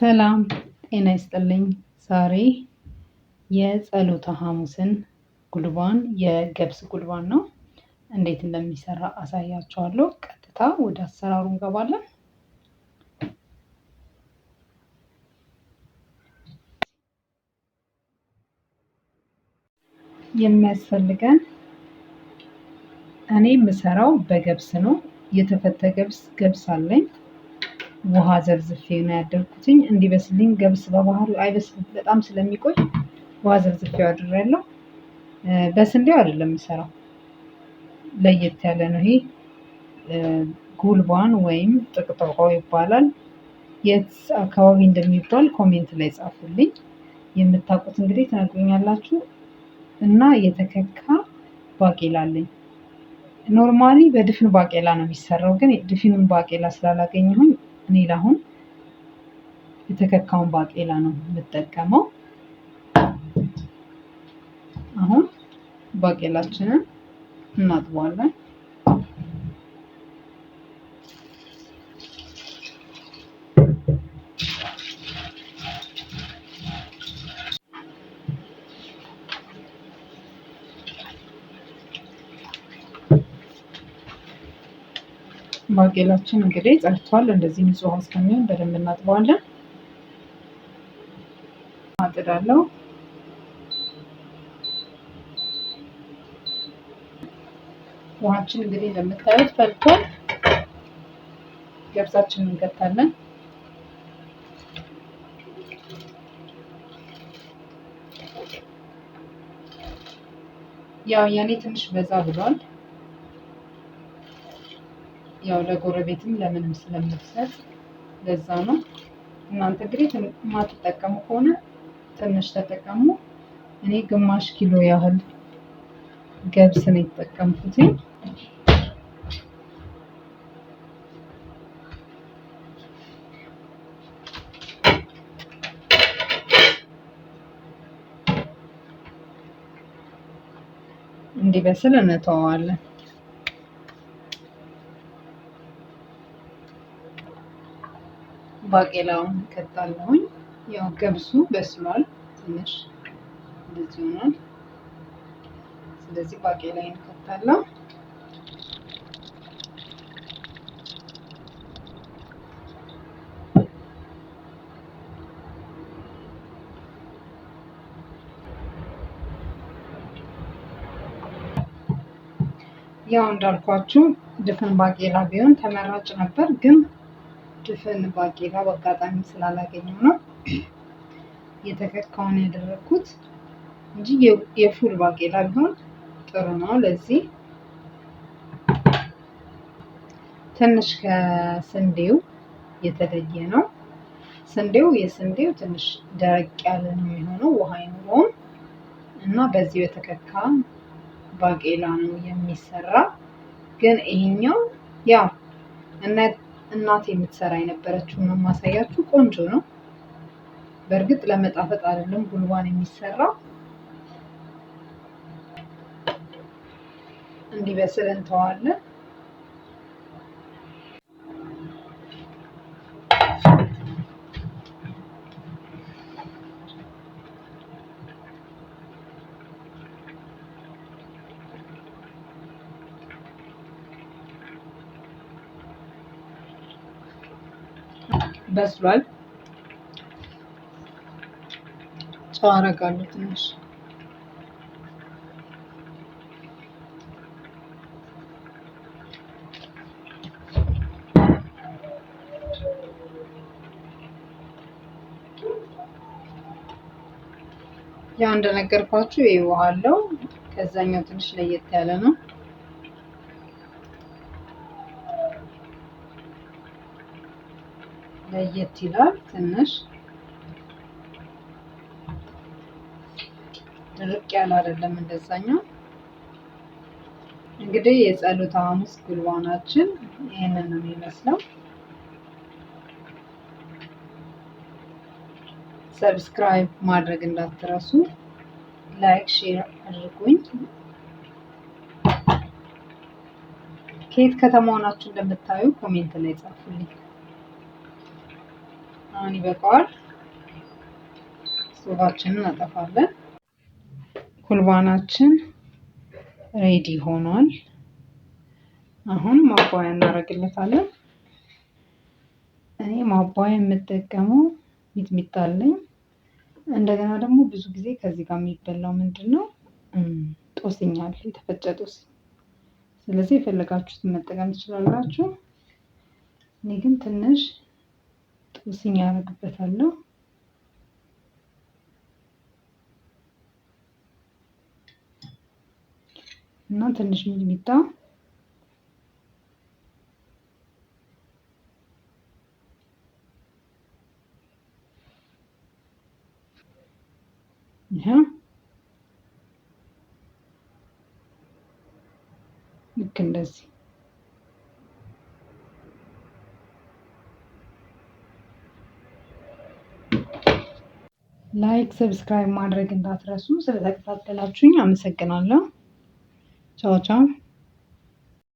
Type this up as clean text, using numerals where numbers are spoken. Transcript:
ሰላም ጤና ይስጥልኝ። ዛሬ የጸሎተ ሐሙስን ጉልባን የገብስ ጉልባን ነው እንዴት እንደሚሰራ አሳያችኋለሁ። ቀጥታ ወደ አሰራሩ እንገባለን። የሚያስፈልገን እኔ የምሰራው በገብስ ነው። የተፈተ ገብስ አለኝ። ውሃ ዘብዝፌ ነው ያደርኩትኝ እንዲበስልኝ። ገብስ በባህሪው አይበስልም በጣም ስለሚቆይ ውሃ ዘብዝፌው አድሬያለሁ። በስንዴው አይደለም የምሰራው፣ ለየት ያለ ነው። ይሄ ጉልባን ወይም ጥቅጥቆ ይባላል። የት አካባቢ እንደሚባል ኮሜንት ላይ ጻፉልኝ። የምታውቁት እንግዲህ ትነግሩኛላችሁ። እና የተከካ ባቄላ አለኝ። ኖርማሊ በድፍን ባቄላ ነው የሚሰራው፣ ግን ድፍኑን ባቄላ ስላላገኘሁኝ እኔ ለአሁን የተከካውን ባቄላ ነው የምጠቀመው። አሁን ባቄላችንን እናጥበዋለን። ባቄላችን እንግዲህ ጸድቷል። እንደዚህ ንጹህ ውሃ እስከሚሆን በደንብ እናጥበዋለን። አጥዳለሁ። ውሃችን እንግዲህ እንደምታዩት ፈልቷል። ገብሳችንን እንከታለን። ያው የኔ ትንሽ በዛ ብሏል። ያው ለጎረቤትም ለምንም ስለምትሰጥ ለዛ ነው። እናንተ እንግዲህ የማትጠቀሙ ከሆነ ትንሽ ተጠቀሙ። እኔ ግማሽ ኪሎ ያህል ገብስ ነው የተጠቀምኩት። እንዲበስል እንተዋዋለን። ባቄላውን ከታለሁኝ። ያው ገብሱ በስሏል፣ ትንሽ እንደዚህ ሆኗል። ስለዚህ ባቄላዬን ከታለሁ። ያው እንዳልኳችሁ ድፍን ባቄላ ቢሆን ተመራጭ ነበር፣ ግን ድፍን ባቄላ በአጋጣሚ ስላላገኘው ነው የተከካውን ያደረኩት እንጂ የፉል ባቄላ ቢሆን ጥሩ ነው። ለዚህ ትንሽ ከስንዴው የተለየ ነው። የስንዴው ትንሽ ደረቅ ያለ ነው የሚሆነው፣ ውሃ አይኖረውም እና በዚህ የተከካ ባቄላ ነው የሚሰራ። ግን ይሄኛው ያው እናቴ የምትሰራ የነበረችው ነው ማሳያችሁ። ቆንጆ ነው። በእርግጥ ለመጣፈጥ አይደለም ጉልባን የሚሰራው። እንዲበስል እንተዋለን። በስሏል። ጨው አደርጋለሁ ትንሽ። ያው እንደነገርኳችሁ ይሄ ውሃ አለው። ከዛኛው ትንሽ ለየት ያለ ነው። ለየት ይላል ትንሽ። ድርቅ ያለ አይደለም እንደዛኛው። እንግዲህ የጸሎተ ሐሙስ ጉልባናችን ይሄንን ነው የሚመስለው። ሰብስክራይብ ማድረግ እንዳትረሱ፣ ላይክ ሼር አድርጉኝ። ከየት ከተማ ሆናችሁ እንደምታዩ ኮሜንት ላይ ጻፉልኝ። አሁን ይበቃዋል። ስቶቫችንን እናጠፋለን። ኩልባናችን ሬዲ ሆኗል። አሁን ማባያ እናደርግለታለን። እኔ ማባያ የምጠቀመው ሚጥሚጣ አለኝ። እንደገና ደግሞ ብዙ ጊዜ ከዚህ ጋር የሚበላው ምንድነው ጦስኝ አለ፣ የተፈጨ ጦስኝ። ስለዚህ የፈለጋችሁትን መጠቀም ትችላላችሁ። እኔ ግን ትንሽ ጦስኝ ያደርግበታለሁ። እና ትንሽ ሚጥሚጣ ልክ እንደዚህ ላይክ፣ ሰብስክራይብ ማድረግ እንዳትረሱ። ስለተከታተላችሁኝ አመሰግናለሁ። ቻው ቻው።